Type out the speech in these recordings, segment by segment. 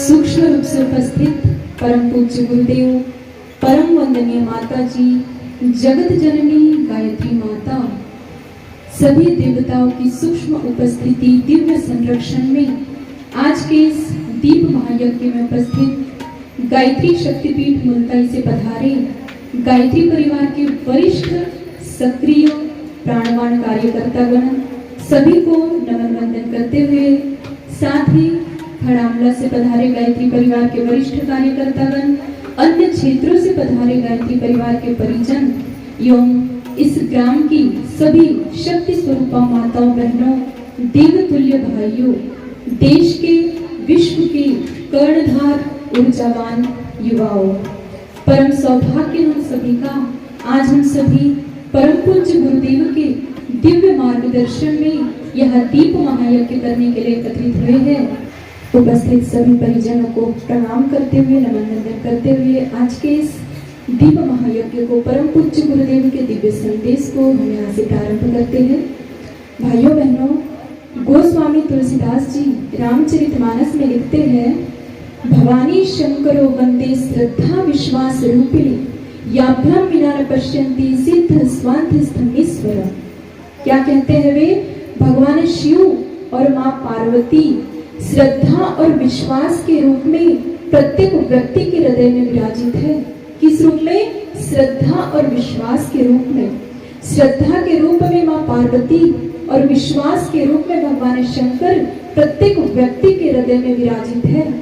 सूक्ष्म रूप से उपस्थित परम पूज्य गुरुदेव, परम वंदनीय माता जी, जगत जननी गायत्री माता, सभी देवताओं की सूक्ष्म उपस्थिति दिव्य संरक्षण में आज के इस दीप महायज्ञ में उपस्थित गायत्री शक्तिपीठ मुल्ताई से पधारे गायत्री परिवार के वरिष्ठ सक्रिय प्राणवान कार्यकर्तागण सभी को नमन वंदन करते हुए, साथ ही खड़ामला से पधारे गायत्री परिवार के वरिष्ठ कार्यकर्तागण, अन्य क्षेत्रों से पधारे गायत्री परिवार के परिजन एवं इस ग्राम की सभी शक्ति स्वरूपा माताओं बहनों, देवतुल्य भाइयों, देश के विश्व के कर्णधार ऊर्जावान युवाओं, परम सौभाग्य हम सभी का आज हम सभी परम पूज्य गुरुदेव के दिव्य मार्गदर्शन में यह दीप महायज्ञ करने के लिए एकत्रित हुए हैं। उपस्थित सभी परिजनों को प्रणाम करते हुए, नमन वंदन करते हुए आज के इस दीप महायज्ञ को, परम पूज्य गुरुदेव के दिव्य संदेश को हम यहाँ से प्रारंभ करते हैं। भाइयों बहनों, गोस्वामी तुलसीदास जी रामचरितमानस में लिखते हैं, भवानी शंकरो वंदे श्रद्धा विश्वास रूपिणी, याभ्याम विना न पश्यन्ति सिद्ध स्वांतस्थमीश्वर। क्या कहते हैं वे? भगवान शिव और माँ पार्वती श्रद्धा और विश्वास के रूप में प्रत्येक व्यक्ति के हृदय में विराजित है। किस रूप में? श्रद्धा और विश्वास के रूप में। श्रद्धा के रूप में माँ पार्वती और विश्वास के रूप में भगवान शंकर प्रत्येक व्यक्ति के हृदय में विराजित है।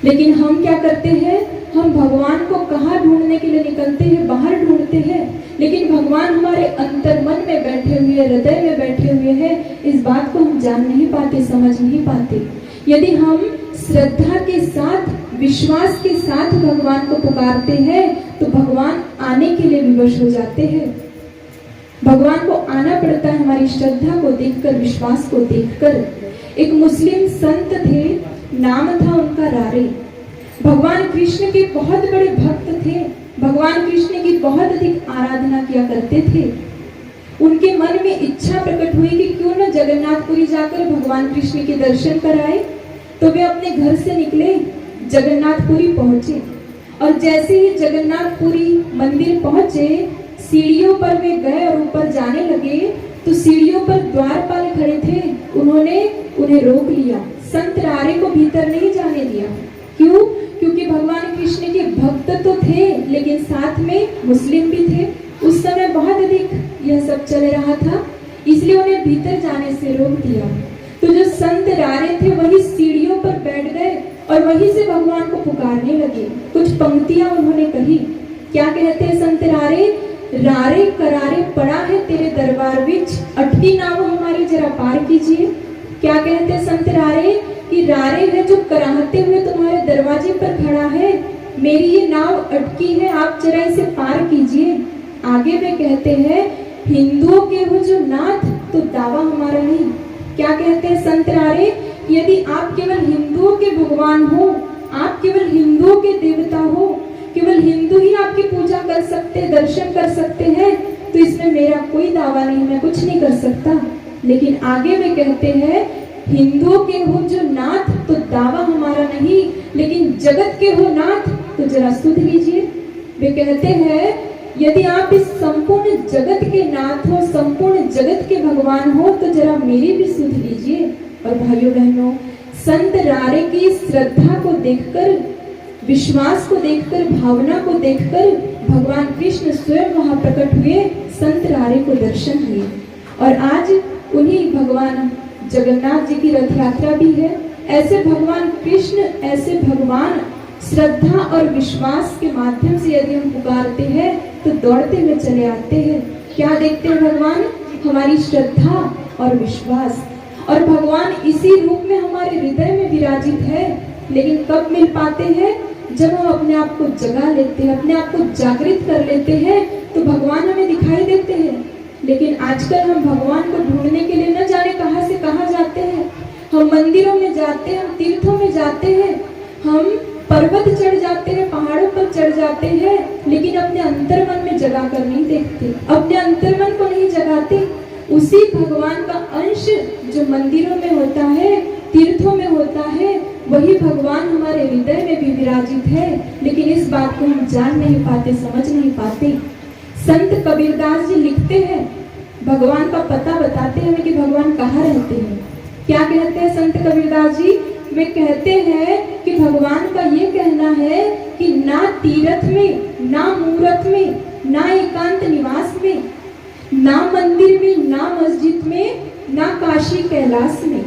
लेकिन हम क्या करते हैं? हम भगवान को कहाँ ढूंढने के लिए निकलते हैं? बाहर ढूंढते हैं, लेकिन भगवान हमारे अंतर मन में बैठे हुए, हृदय में बैठे हुए हैं। इस बात को हम जान नहीं पाते, समझ नहीं पाते। यदि हम श्रद्धा के साथ, विश्वास के साथ भगवान को पुकारते हैं तो भगवान आने के लिए विवश हो जाते हैं। भगवान को आना पड़ता है हमारी श्रद्धा को देखकर, विश्वास को देखकर। एक मुस्लिम संत थे, नाम था उनका रारे। भगवान कृष्ण के बहुत बड़े भक्त थे, भगवान कृष्ण की बहुत अधिक आराधना किया करते थे। उनके मन में इच्छा प्रकट हुई कि क्यों न जगन्नाथपुरी जाकर भगवान कृष्ण के दर्शन कराए। तो वे अपने घर से निकले, जगन्नाथपुरी पहुंचे, और जैसे ही जगन्नाथपुरी मंदिर पहुंचे, सीढ़ियों पर वे गए और ऊपर जाने लगे तो सीढ़ियों पर द्वारपाल खड़े थे। उन्होंने उन्हें रोक लिया, संत रारे को भीतर नहीं जाने दिया। क्यों? क्योंकि भगवान कृष्ण के भक्त तो थे, लेकिन साथ में मुस्लिम भी थे। उस समय बहुत अधिक यह सब चल रहा था, इसलिए उन्हें भीतर जाने से रोक दिया। तो जो संत रारे थे वही सीढ़ियों पर बैठ गए और वहीं से भगवान को पुकारने लगे। कुछ पंक्तियां उन्होंने कही। क्या कहते हैं संत रारे? रारे करारे पड़ा है तेरे दरबार विच, अटकी नाव हमारी जरा पार कीजिए। क्या कहते हैं संत रारे? कि रारे है जो कराहते हुए तुम्हारे दरवाजे पर खड़ा है, मेरी ये नाव अटकी है, आप जरा इसे पार कीजिए। आगे वे कहते हैं, हिंदुओं के हो जो नाथ तो दावा हमारा नहीं। क्या कहते हैं संत रारे? यदि आप केवल हिंदुओं के भगवान हो, आप केवल हिंदुओं के देवता हो, केवल हिंदू ही आपकी पूजा कर सकते, दर्शन कर सकते हैं, तो इसमें मेरा कोई दावा नहीं, मैं कुछ नहीं कर सकता। लेकिन आगे वे कहते हैं, हिंदुओं के हो जो नाथ तो दावा हमारा नहीं, लेकिन जगत के हो नाथ तो जरा सुध लीजिए। वे कहते हैं, यदि आप इस संपूर्ण जगत के नाथ हो, संपूर्ण जगत के भगवान हो, तो जरा मेरी भी सुध लीजिए। और भाइयों बहनों, संत रारे की श्रद्धा को देखकर, विश्वास को देखकर, भावना को देखकर भगवान कृष्ण स्वयं वहां प्रकट हुए, संत रारे को दर्शन हुए। और आज उन्हीं भगवान जगन्नाथ जी की रथ यात्रा भी है। ऐसे भगवान कृष्ण, ऐसे भगवान श्रद्धा और विश्वास के माध्यम से यदि हम पुकारते हैं तो दौड़ते हुए चले आते हैं। क्या देखते हैं भगवान? हमारी श्रद्धा और विश्वास। और भगवान इसी रूप में हमारे हृदय में विराजित है। लेकिन कब मिल पाते हैं? जब हम अपने आप को जगा लेते हैं, अपने आप को जागृत कर लेते हैं, तो भगवान हमें दिखाई देते हैं। लेकिन आजकल हम भगवान को ढूंढने के लिए न जाने कहां से कहां जाते हैं। हम मंदिरों में जाते हैं, हम तीर्थों में जाते हैं, हम पर्वत चढ़ जाते हैं, पहाड़ों पर चढ़ जाते हैं, लेकिन अपने अंतर मन में जगा कर नहीं देखते, अपने अंतर मन को नहीं जगाते। उसी भगवान का अंश जो मंदिरों में होता है, तीर्थों में होता है, वही भगवान हमारे हृदय में भी विराजित है, लेकिन इस बात को हम जान नहीं पाते, समझ नहीं पाते। संत कबीरदास जी लिखते हैं, भगवान का पता बताते हैं कि भगवान कहाँ रहते हैं। क्या कहते हैं संत कबीरदास जी? वे कहते हैं कि भगवान का ये कहना है कि ना तीर्थ में, ना मूरत में, ना एकांत निवास में, ना मंदिर में, ना मस्जिद में, ना काशी कैलाश में।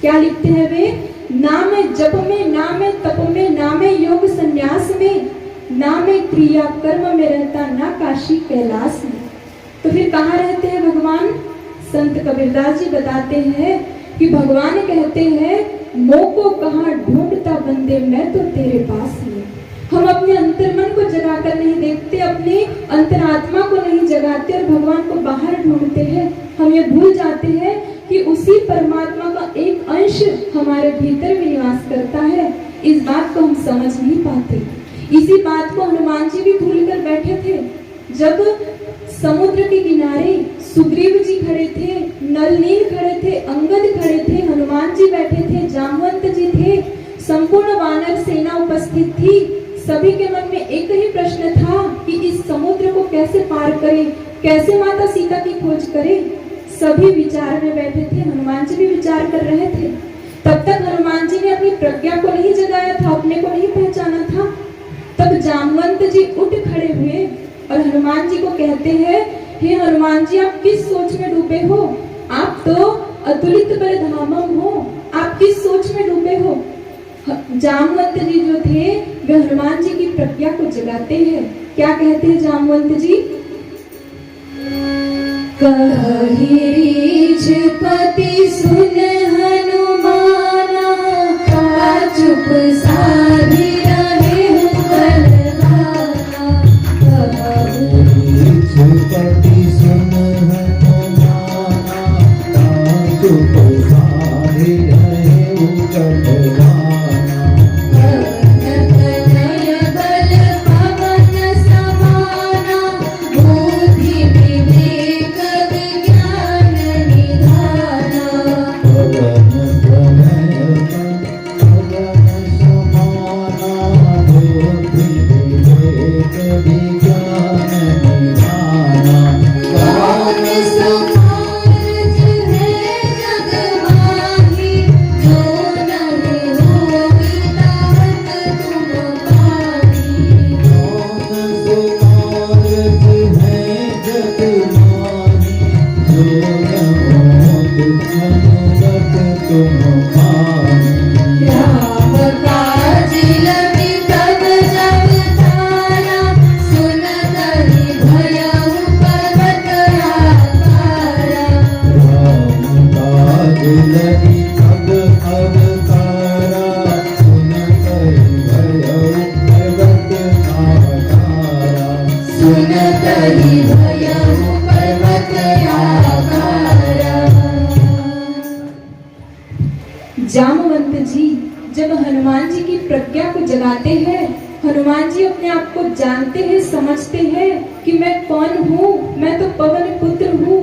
क्या लिखते हैं वे? ना में जप में, ना में तप में, ना में योग संन्यास में, ना में क्रिया कर्म में रहता, ना काशी कैलाश में। तो फिर कहाँ रहते हैं भगवान? संत कबीरदास जी बताते हैं कि भगवान कहते हैं, मोको कहाँ ढूंढता बंदे, मैं तो तेरे पास ही। हम अपने अंतर्मन को जगाकर नहीं देखते, अपने अंतरात्मा को नहीं जगाते और भगवान को बाहर ढूंढते हैं। हम ये भूल जाते हैं कि उसी परमात्मा का एक अंश हमारे भीतर में निवास करता है। इस बात को हम समझ नहीं पाते। इसी बात को हनुमान जी भी भूल कर बैठे थे। जब समुद्र के किनारे सुग्रीव जी खड़े थे, नल-नील खड़े थे, अंगद खड़े थे, हनुमान जी बैठे थे, जामवंत जी थे, संपूर्ण वानर सेना उपस्थित थी। सभी के मन में एक ही प्रश्न था कि इस समुद्र को कैसे पार करें, कैसे माता सीता की खोज करें। सभी विचार में बैठे थे, हनुमान जी भी विचार कर रहे थे। तब तक हनुमान जी ने अपनी प्रज्ञा को नहीं जगाया था, अपने को नहीं पहचाना था। तब जामवंत जी उठ खड़े हुए और हनुमान जी को कहते हैं, हे हनुमान जी, आप किस सोच में डूबे हो? आप तो अतुलित बलधामम हो, आप किस सोच में डूबे हो? जामवंत जी जो थे वे हनुमान जी की प्रज्ञा को जगाते हैं। क्या कहते हैं जामवंत जी? पति सुन हनुमाना, चुप साधी रहे बलवाना। पति सुन हनुमाना, चुप साधी रहे बलवाना। जामवंत जी जब हनुमान जी की प्रज्ञा को जगाते हैं, हनुमान जी अपने आप को जानते हैं, समझते हैं कि मैं कौन हूँ, मैं तो पवन पुत्र हूँ।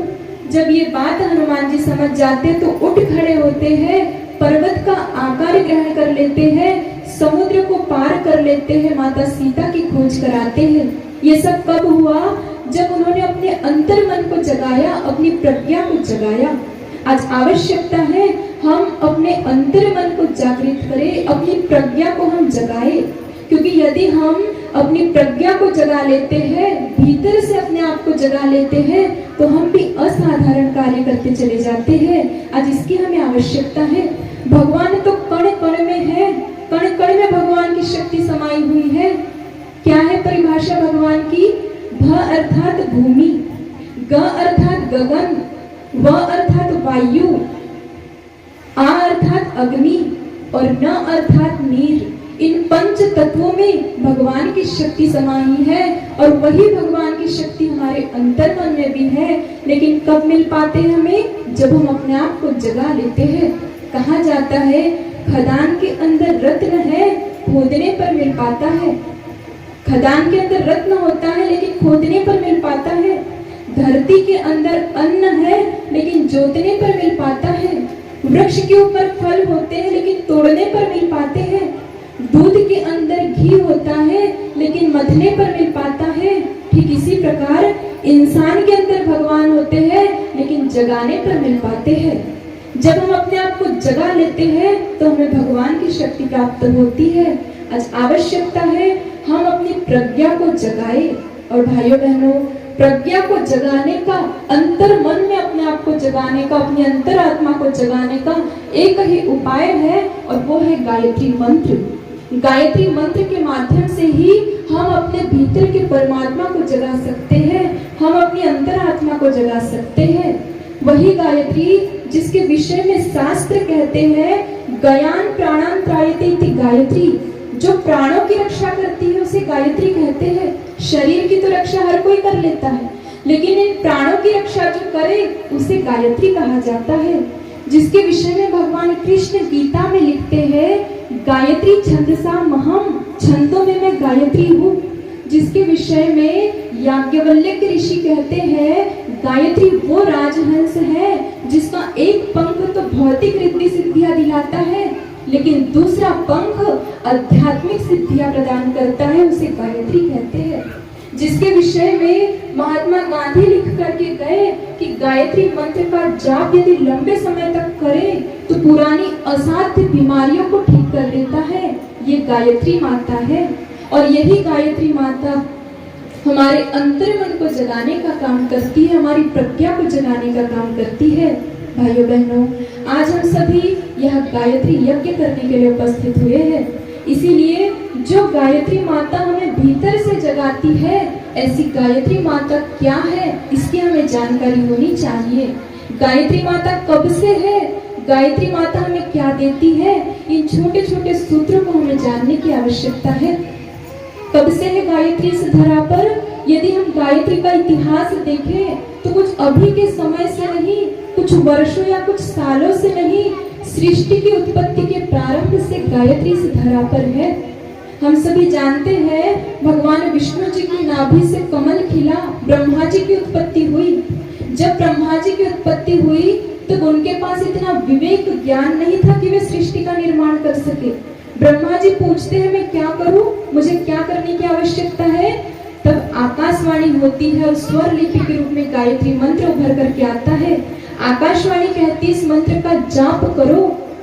जब ये बात हनुमान जी समझ जाते तो उठ खड़े होते हैं, पर्वत का आकार ग्रहण कर लेते हैं, समुद्र को पार कर लेते हैं, माता सीता की खोज कराते हैं। ये सब कब हुआ? जब उन्होंने अपने अंतर मन को जगाया, अपनी प्रज्ञा को जगाया। आज आवश्यकता है हम अपने अंतर मन को जागृत करें, अपनी प्रज्ञा को हम जगाएं, क्योंकि यदि हम अपनी प्रज्ञा को जगा लेते हैं, भीतर से अपने आप को जगा लेते हैं, तो हम भी असाधारण कार्य करते चले जाते हैं। आज इसकी हमें आवश्यकता है। भगवान तो कण कण में है, कण कण में भगवान की शक्ति समाई हुई है। क्या है परिभाषा भगवान की? भ अर्थात भूमि, ग अर्थात गगन, व अर्थात वायु, आ अर्थात अग्नि और न अर्थात नीर। इन पंच तत्वों में भगवान की शक्ति समाई है और वही भगवान की शक्ति हमारे अंतर मन में भी है। लेकिन कब मिल पाते हैं हमें? जब हम अपने आप को जगा लेते हैं। कहा जाता है खदान के अंदर रत्न है, खोदने पर मिल पाता है। खदान के अंदर रत्न होता है लेकिन खोदने पर मिल पाता है। धरती के अंदर अन्न है लेकिन जोतने पर मिल पाता है। वृक्ष के ऊपर फल होते हैं लेकिन तोड़ने पर मिल पाते हैं। दूध के अंदर घी होता है लेकिन मथने पर मिल पाता है। ठीक इसी प्रकार इंसान के अंदर भगवान होते हैं लेकिन जगाने पर मिल पाते हैं। जब हम अपने आप को जगा लेते हैं तो हमें भगवान की शक्ति प्राप्त होती है। आज आवश्यकता है हम अपनी प्रज्ञा को जगाए। और भाइयों बहनों, प्रज्ञा को जगाने का, अंतर मन में अपने आप को जगाने का, अपनी अंतर आत्मा को जगाने का एक ही उपाय है और वो है गायत्री मंत्र। गायत्री मंत्र के माध्यम से ही हम अपने भीतर के परमात्मा को जगा सकते हैं, हम अपनी अंतर आत्मा को जगा सकते हैं। वही गायत्री जिसके विषय में शास्त्र कहते हैं गयान प्राणान त्रायते इति गायत्री, जो प्राणों की रक्षा करती है उसे गायत्री कहते हैं। शरीर की तो रक्षा हर कोई कर लेता है, लेकिन इन प्राणों की रक्षा जो करे उसे गायत्री कहा जाता है। जिसके विषय में भगवान कृष्ण गीता में लिखते हैं गायत्री छंदसा महम, छंदों में मैं गायत्री हूँ। जिसके विषय में याज्ञवल्क्य ऋषि कहते हैं गायत्री वो राजहंस है जिसका एक पंख तो भौतिक रिद्धि सिद्धियां दिलाता है लेकिन दूसरा पंख आध्यात्मिक सिद्धियां प्रदान करता है, उसे गायत्री कहते हैं। जिसके विषय में महात्मा गांधी लिख करके गए कि गायत्री मंत्र का जाप यदि लंबे समय तक करें तो पुरानी असाध्य बीमारियों को ठीक कर देता है। ये गायत्री माता है और यही गायत्री माता हमारे अंतर मन को जगाने का काम करती है, हमारी प्रज्ञा को जगाने का काम करती है। भाइयों बहनों, आज हम सभी यह गायत्री यज्ञ करने के लिए उपस्थित हुए हैं। इसीलिए जो गायत्री माता हमें भीतर से जगाती है, ऐसी गायत्री माता क्या है इसकी हमें जानकारी होनी चाहिए। गायत्री माता कब से है, गायत्री माता हमें क्या देती है, इन छोटे छोटे सूत्रों को हमें जानने की आवश्यकता है। कब से है गायत्री इस धरा पर? यदि हम गायत्री का इतिहास देखें तो कुछ अभी के समय से नहीं, कुछ वर्षों या कुछ सालों से नहीं, सृष्टि की उत्पत्ति के प्रारंभ से गायत्री इस धरा पर है। हम सभी जानते हैं भगवान विष्णु जी की नाभि से कमल खिला, ब्रह्मा जी की उत्पत्ति हुई। जब ब्रह्मा जी की उत्पत्ति हुई तब उनके पास इतना विवेक ज्ञान नहीं था कि वे सृष्टि का निर्माण कर सके। ब्रह्मा जी पूछते हैं मैं क्या करूं, मुझे क्या करने की आवश्यकता है? तब आकाशवाणी होती है और स्वर लिपि के रूप में गायत्री मंत्र उभर करके आता है। आकाशवाणी कहती इस मंत्र का जाप करो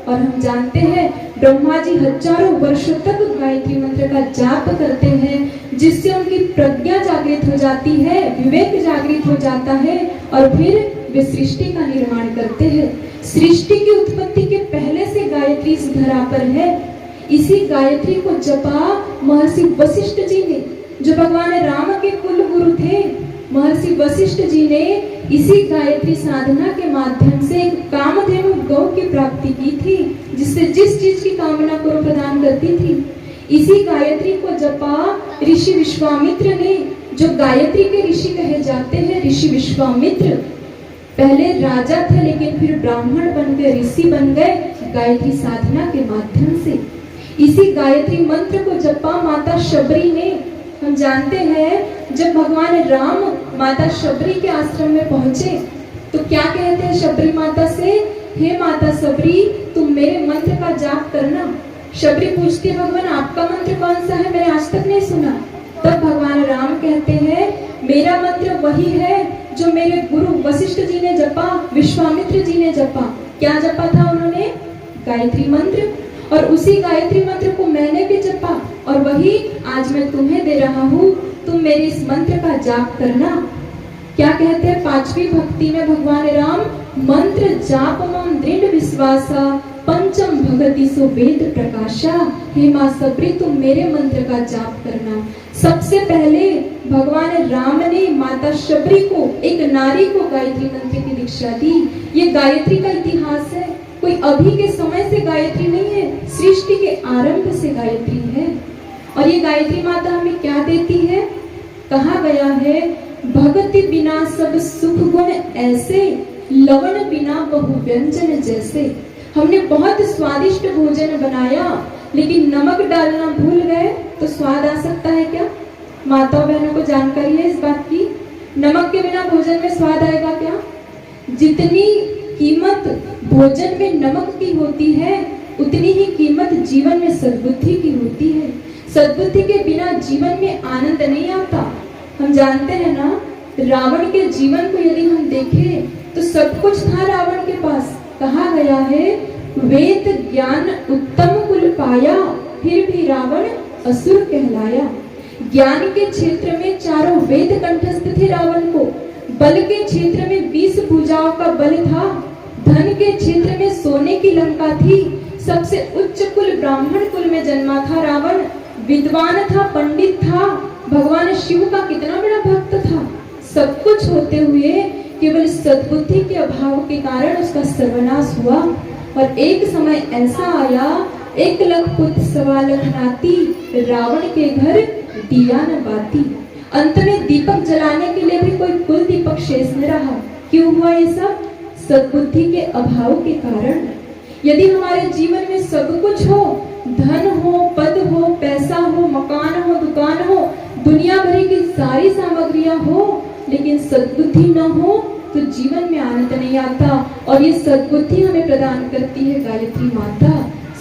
और हम जानते हैं ब्रह्मा जी हजारों वर्षों तक गायत्री मंत्र का जाप करते हैं, जिससे उनकी प्रज्ञा जागृत हो जाती है, विवेक जागृत हो जाता है और फिर वे सृष्टि का निर्माण करते हैं। सृष्टि की उत्पत्ति के पहले से गायत्री इस धरा पर है। इसी गायत्री को जपा महर्षि वशिष्ठ जी ने, जो भगवान राम के कुल गुरु थे। महर्षि वशिष्ठ जी ने इसी गायत्री साधना के माध्यम से एक कामधेनु गौ की प्राप्ति की थी, जिससे जिस चीज की कामना को प्रदान करती थी। इसी गायत्री को जपा ऋषि विश्वामित्र ने, जो गायत्री के ऋषि कहे जाते हैं। ऋषि विश्वामित्र पहले राजा थे लेकिन फिर ब्राह्मण बन गए, ऋषि बन गए गायत्री साधना के माध्यम से। इसी गायत्री मंत्र को जपा माता शबरी ने। हम जानते हैं जब भगवान राम माता शबरी के आश्रम में पहुंचे तो क्या कहते हैं शबरी माता से, हे माता शबरी तुम मेरे मंत्र का जाप करना। शबरी पूछती है भगवान आपका मंत्र कौन सा है, मैंने आज तक नहीं सुना। तब भगवान राम कहते हैं मेरा मंत्र वही है जो मेरे गुरु वशिष्ठ जी ने जपा, विश्वामित्र जी ने जपा। क्या जपा था उन्होंने? गायत्री मंत्र। और उसी गायत्री मंत्र को मैंने भी जपा और वही आज मैं तुम्हें दे रहा हूँ, तुम मेरे इस मंत्र का जाप करना। क्या कहते हैं पांचवी भक्ति में भगवान राम, मंत्र जाप मम दृढ़ विश्वासा पंचम भगति सो वेद प्रकाशा। हे मां सबरी तुम मेरे मंत्र का जाप करना। सबसे पहले भगवान राम ने माता शबरी को, एक नारी को गायत्री मंत्र की दीक्षा दी। ये गायत्री का इतिहास है, कोई अभी के समय से गायत्री नहीं है, सृष्टि के आरंभ से गायत्री है। और ये गायत्री माता हमें क्या देती है? कहा गया है भगति बिना सब सुख गुण ऐसे, लवण बिना बहु व्यंजन जैसे। हमने बहुत स्वादिष्ट भोजन बनाया लेकिन नमक डालना भूल गए तो स्वाद आ सकता है क्या? माता बहनों को जानकारी है इस बात की? नमक के बिना भोजन में स्वाद आएगा क्या? जितनी कीमत भोजन में नमक की होती है, उतनी ही कीमत जीवन में सद्बुद्धि की होती है। सद्बुद्धि के बिना जीवन में आनंद नहीं आता। हम जानते हैं ना, रावण के जीवन को यदि हम देखें तो सब कुछ था रावण के पास। कहा गया है, वेद ज्ञान उत्तम कुल पाया, फिर भी रावण असुर कहलाया। ज्ञान के क्षेत्र में चारों वेद कंठस्थ थे रावण को, बल के क्षेत्र में 20 भुजाओं का बल था, धन के क्षेत्र में सोने की लंका थी, सबसे उच्च कुल ब्राह्मण कुल में जन्मा था रावण, विद्वान था, पंडित था, भगवान शिव का कितना बड़ा भक्त था। सब कुछ होते हुए केवल सद्बुद्धि के अभाव के कारण उसका सर्वनाश हुआ। और एक समय ऐसा आया, 1 लाख पुत्र 1.25 लाख नाती, रावण के घर दिया न बाती। अंत में दीपक जलाने के लिए भी कोई कुल दीपक शेष न रहा। क्यों हुआ ये सब? सद्बुद्धि के अभाव के कारण। यदि हमारे जीवन में सब कुछ हो, धन हो, पद हो, पैसा हो, मकान हो, दुकान हो, दुनिया भरी की सारी सामग्रियां हो, लेकिन सद्बुद्धि न हो तो जीवन में आनंद नहीं आता। और ये सद्बुद्धि हमें प्रदान करती है गायत्री माता।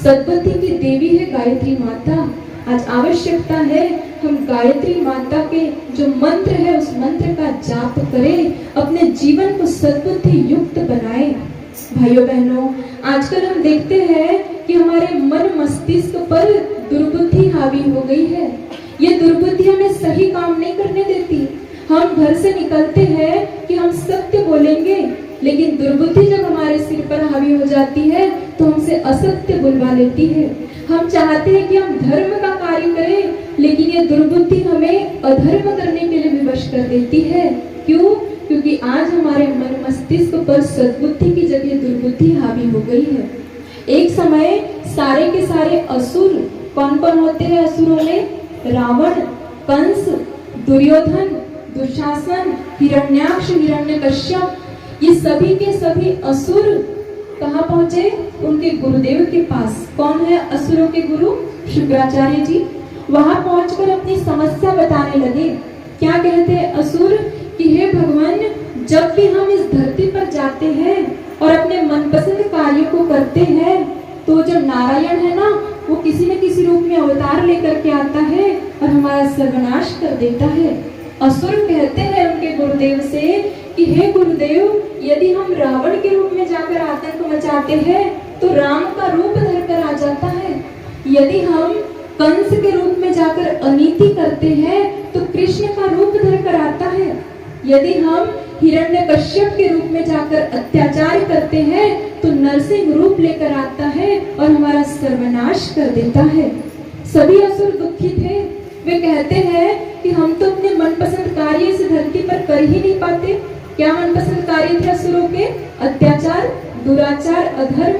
सद्बुद्धि की देवी है गायत्री माता। आज आवश्यकता है हम गायत्री माता के जो मंत्र है उस मंत्र का जाप करें, अपने जीवन को सद्बुद्धि युक्त बनाएं। भाइयों बहनों, आजकल हम देखते हैं कि हमारे मन मस्तिष्क पर दुर्बुद्धि हावी हो गई है। ये दुर्बुद्धि हमें सही काम नहीं करने देती। हम घर से निकलते हैं कि हम सत्य बोलेंगे, लेकिन दुर्बुद्धि जब हमारे सिर पर हावी हो जाती है तो हमसे असत्य बुलवा लेती है। हम चाहते हैं कि हम धर्म का कार्य करें, लेकिन ये दुर्बुद्धि हमें अधर्म करने के लिए विवश कर देती है। क्यों? क्योंकि आज हमारे मन मस्तिष्क पर सद्बुद्धि की जगह दुर्बुद्धि हावी हो गई है। एक समय सारे के सारे असुर, कौन कौन होते हैं असुरों में? रावण, कंस, दुर्योधन, दुशासन, हिरण्याक्ष, हिरण्यकश्यप, ये सभी के सभी असुर कहाँ पहुंचे? उनके गुरुदेव के पास। कौन है असुरों के गुरु? शुक्राचार्य जी। वहां पहुंचकर अपनी समस्या बताने लगे। क्या कहते हैं असुर कि हे भगवान, जब भी हम इस धरती पर जाते हैं और अपने मनपसंद कार्य को करते हैं तो जो नारायण है ना, वो किसी न किसी रूप में अवतार लेकर के आता है और हमारा सर्वनाश कर देता है। असुर कहते हैं उनके गुरुदेव से कि हे गुरुदेव, यदि हम रावण के रूप में जाकर आतंक मचाते हैं तो राम का रूप धरकर आ जाता है। यदि हम कंस के रूप में जाकर अनीति करते हैं तो कृष्ण का रूप धरकर आता है। यदि हम हिरण्यकश्यप के रूप में जाकर अत्याचार करते हैं तो नरसिंह रूप लेकर आता है और हमारा सर्वनाश कर देता है। सभी असुर दुखी थे। वे कहते हैं कि हम तो अपने मनपसंद कार्य इस धरती पर कर ही नहीं पाते। क्या मनपसंद कार्य थे असुरों के? अत्याचार, दुराचार, अधर्म।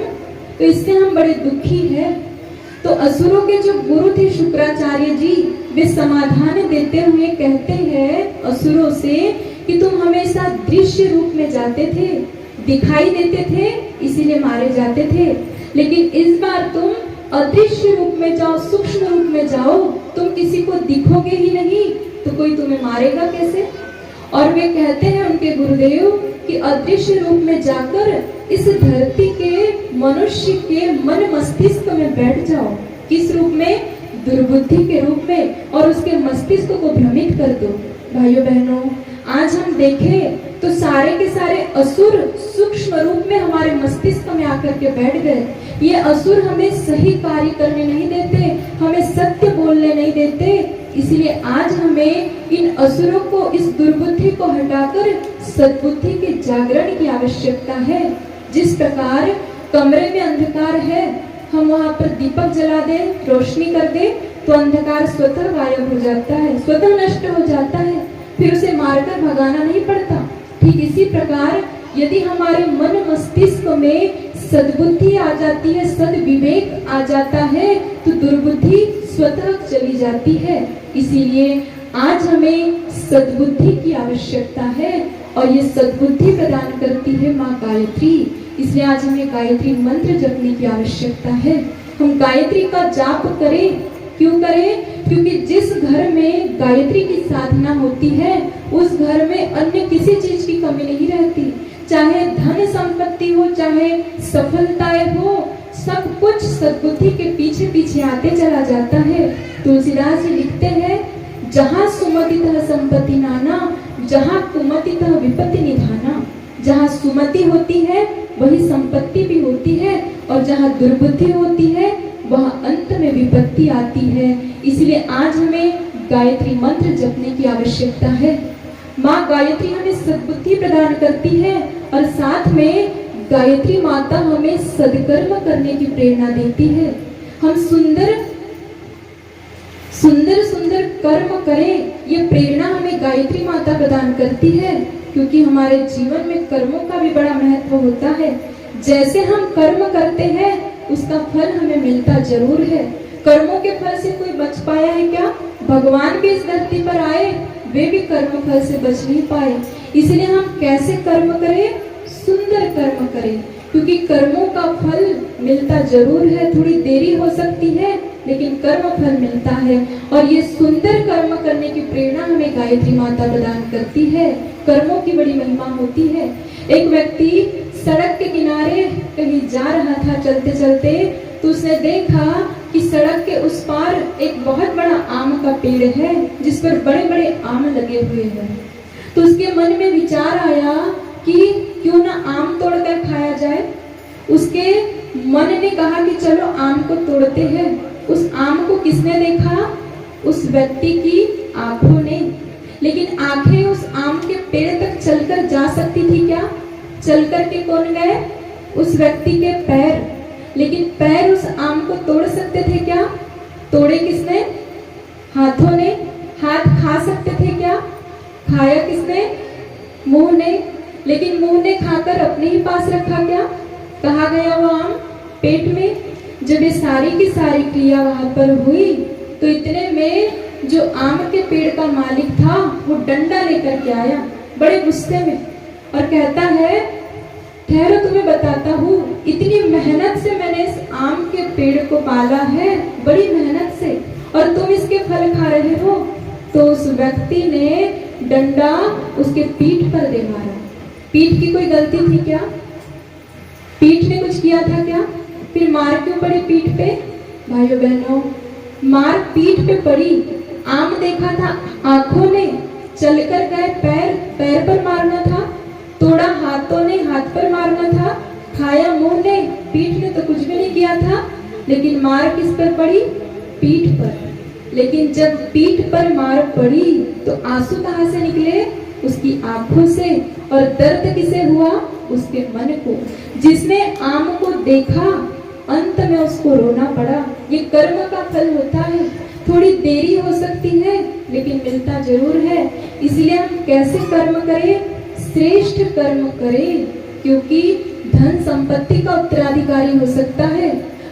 तो इससे हम बड़े दुखी हैं। तो असुरों के जो गुरु थे शुक्राचार्य जी, वे समाधान देते हुए कहते हैं असुरों से कि तुम हमेशा दृश्य रूप में जाते थे, दिखाई देते थे, इसीलिए मारे जाते थे, लेकिन इस बार तुम अदृश्य रूप में जाओ, सूक्ष्म रूप में जाओ, तुम किसी को दिखोगे ही नहीं तो कोई तुम्हें मारेगा कैसे? और वे कहते हैं उनके गुरुदेव कि अदृश्य रूप में जाकर इस धरती के मनुष्य के मन मस्तिष्क में बैठ जाओ। किस रूप में? दुर्बुद्धि के रूप में, और उसके मस्तिष्क को भ्रमित कर दो। भाइयों बहनों, आज हम देखें तो सारे के सारे असुर सूक्ष्म रूप में हमारे मस्तिष्क में आकर के बैठ गए। ये असुर हमें सही कार्य करने नहीं देते, हमें सत्य बोलने नहीं देते। इसलिए आज हमें इन असुरों को, इस दुर्बुद्धि को हटाकर सद्बुद्धि के जागरण की आवश्यकता है। जिस प्रकार कमरे में अंधकार है, हम वहां पर दीपक जला दें, रोशनी कर दें तो अंधकार स्वतः गायब हो जाता है, स्वतः नष्ट हो जाता है, फिर उसे मारकर भगाना नहीं पड़ता। ठीक इसी प्रकार यदि हमारे मन मस्तिष्क में सद्बुद्धि आ जाती है, सद्विवेक आ जाता है, तो दुर्बुद्धि स्वतः चली जाती है। इसीलिए आज हमें सद्बुद्धि की आवश्यकता है और ये सद्बुद्धि प्रदान करती है माँ गायत्री। इसलिए आज हमें गायत्री मंत्र जपने की आवश्यकता है। हम गायत्री का जाप करें। क्यों करें? क्योंकि जिस घर में गायत्री की साधना होती है उस घर में अन्य किसी चीज की कमी नहीं रहती। चाहे धन संपत्ति हो, चाहे सफलताएं हो, सब कुछ सद्बुद्धि के पीछे पीछे आते चला जाता है। तुलसीदास जी लिखते हैं, जहाँ सुमतितः संपत्ति नाना, जहाँ कुमतितः विपत्ति निधाना। जहाँ सुमति होती है वही संपत्ति भी होती है, और जहाँ दुर्बुद्धि होती है वहाँ अंत में विपत्ति आती है। इसलिए आज हमें गायत्री मंत्र जपने की आवश्यकता है। माँ गायत्री हमें सद्बुद्धि प्रदान करती है, और साथ में गायत्री माता हमें सद्कर्म करने की प्रेरणा देती है। हम सुंदर सुंदर सुंदर कर्म करें, ये प्रेरणा हमें गायत्री माता प्रदान करती है, क्योंकि हमारे जीवन में कर्मों का भी बड़ा महत्व होता है। जैसे हम कर्म करते हैं उसका फल हमें मिलता जरूर है। कर्मों के फल से कोई बच पाया है क्या? भगवान भी इस धरती पर आए, वे भी कर्म फल से बच नहीं पाए। इसलिए हम कैसे कर्म करें? सुंदर कर्म करें, क्योंकि कर्मों का फल मिलता जरूर है। थोड़ी देरी हो सकती है लेकिन कर्म फल मिलता है, और ये सुंदर कर्म करने की प्रेरणा हमें गायत्री माता प्रदान करती है। कर्मों की बड़ी महिमा होती है। एक व्यक्ति सड़क के किनारे कहीं जा रहा था चलते चलते, तो उसने देखा कि सड़क के उस पार एक बहुत बड़ा आम का पेड़ है, जिस पर बड़े बड़े आम लगे हुए हैं। तो उसके मन में विचार आया कि क्यों ना आम तोड़कर खाया जाए। उसके मन ने कहा कि चलो आम को तोड़ते हैं। उस आम को किसने देखा? उस व्यक्ति की आंखों ने। लेकिन आंखें उस आम के पेड़ तक चलकर जा सकती थी क्या? चलकर के कौन गए? उस व्यक्ति के पैर। लेकिन पैर उस आम को तोड़ सकते थे क्या? तोड़े किसने? हाथों ने। हाथ खा सकते थे क्या? खाया किसने? मुंह ने। लेकिन मुंह ने खाकर अपने ही पास रखा क्या? कहाँ गया वो आम? पेट में। जब ये सारी की सारी क्रिया वहां पर हुई तो इतने में जो आम के पेड़ का मालिक था वो डंडा लेकर के आया बड़े गुस्से में, और कहता है, ठहरो तुम्हें बताता हूँ, इतनी मेहनत से मैंने इस आम के पेड़ को पाला है, बड़ी मेहनत से, और तुम इसके फल खा रहे हो। तो उस व्यक्ति ने डंडा उसके पीठ पर दे मारा। पीठ की कोई गलती थी क्या? पीठ ने कुछ किया था क्या? फिर मार क्यों पड़ी पीठ पे? भाइयों बहनों, मार पीठ पे पड़ी। आम देखा था आंखों ने, चलकर गए पैर, पैर पर मारना था। तोड़ा हाथों ने, हाथ पर मारना था। खाया मुंह ने, पीठ ने तो कुछ भी नहीं किया था। लेकिन मार किस पर पड़ी? पीठ पर। लेकिन जब पीठ पर मार पड़ी तो आंसू कहाँ से निकले? उसकी आंखों से। और दर्द किसे हुआ? उसके मन को। जिसने आम को देखा अंत में उसको रोना पड़ा। ये कर्म का फल होता है। थोड़ी देरी हो सकती है लेकिन मिलता जरूर है। इसलिए हम कैसे कर्म करें? श्रेष्ठ कर्म करें, क्योंकि धन संपत्ति का उत्तराधिकारी हो सकता है,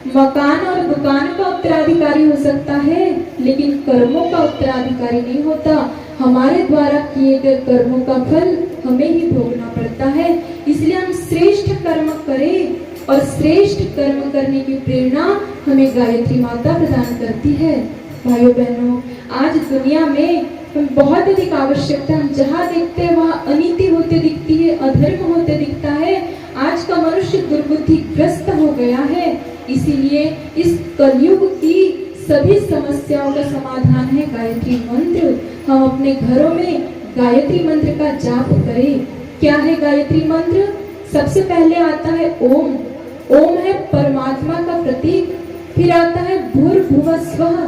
मकान और दुकान का उत्तराधिकारी हो सकता है, लेकिन कर्मों का उत्तराधिकारी नहीं होता। हमारे द्वारा किए गए कर्मों का फल हमें ही भोगना पड़ता है। इसलिए हम श्रेष्ठ कर्म करें, और श्रेष्ठ कर्म करने की प्रेरणा हमें गायत्री माता प्रदान करती है। भाइयों बहनों, आज दुनिया में बहुत अधिक आवश्यकता, हम जहाँ देखते हैं वहाँ अनीति होते दिखती है, अधर्म होते दिखता है। आज का मनुष्य दुर्बुद्धिग्रस्त हो गया है। इसीलिए इस कलयुग की सभी समस्याओं का समाधान है गायत्री मंत्र। हम अपने घरों में गायत्री मंत्र का जाप करें। क्या है गायत्री मंत्र? सबसे पहले आता है ओम। ओम है परमात्मा का प्रतीक। फिर आता है भूर्भुवः स्वः।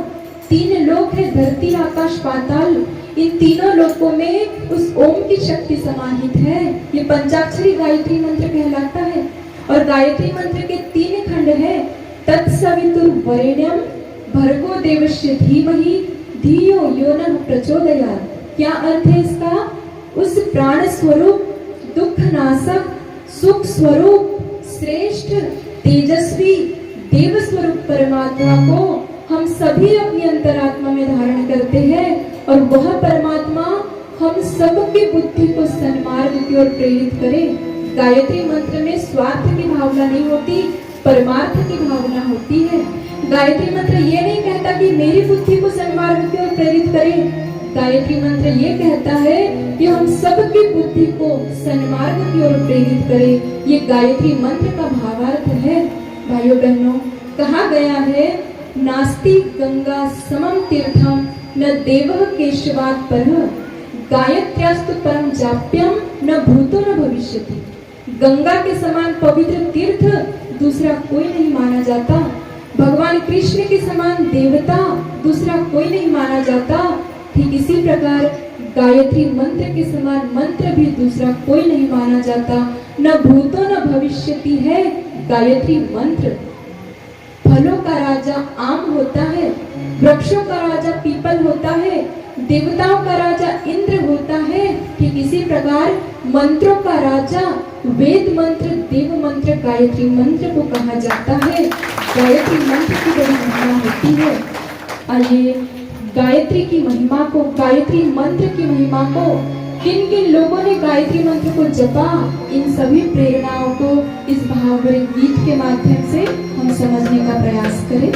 3 लोक है, धरती आकाश पाताल। इन तीनों लोकों में उस ओम की शक्ति समाहित है। ये पंचाक्षरी गायत्री मंत्र कहलाता है। और गायत्री मंत्र के 3 खंड है। तत्सवितुर्वरेण्यं भर्गो देवस्य धीमहि धियो यो नः प्रचोदयात्। क्या अर्थ है इसका? उस प्राण स्वरूप, दुख नाशक, सुख स्वरूप, श्रेष्ठ, तेजस्वी, देव स्वरूप परमात्मा को हम सभी अपनी अंतरात्मा में धारण करते हैं, और वह परमात्मा हम सबकी बुद्धि को सन्मार्ग की ओर प्रेरित करे। गायत्री मंत्र में स्वार्थ की भावना नहीं होती, परमार्थ की भावना होती है। गायत्री मंत्र ये नहीं कहता कि मेरी बुद्धि को सन्मार्ग की ओर प्रेरित करे। गायत्री मंत्र ये कहता है कि हम सबकी बुद्धि को सन्मार्ग की ओर प्रेरित करें। ये गायत्री मंत्र का भावार्थ है। भाइयों बहनों, कहा गया है नास्ति गंगा समम तीर्थम न देवः केशवात् परः गायत्र्यास्तु परम जाप्यम न भूतो न भविष्यति। गंगा के समान पवित्र तीर्थ दूसरा कोई नहीं माना जाता। भगवान कृष्ण के समान देवता दूसरा कोई नहीं माना जाता। ठीक इसी प्रकार गायत्री मंत्र के समान मंत्र भी दूसरा कोई नहीं माना जाता। न भूतो न भविष्यति है गायत्री मंत्र। फलों का राजा आम होता है, वृक्षों का राजा पीपल होता है, देवताओं का राजा इंद्र होता है। ठीक इसी प्रकार मंत्रों का राजा वेद मंत्र, देव मंत्र, गायत्री मंत्र को कहा जाता है। गायत्री मंत्र की बड़ी महिमा होती है। आइए गायत्री की महिमा को, गायत्री मंत्र की महिमा को, किन किन लोगों ने गायत्री मंत्र को जपा, इन सभी प्रेरणाओं को इस भावभरे गीत के माध्यम से हम समझने का प्रयास करें।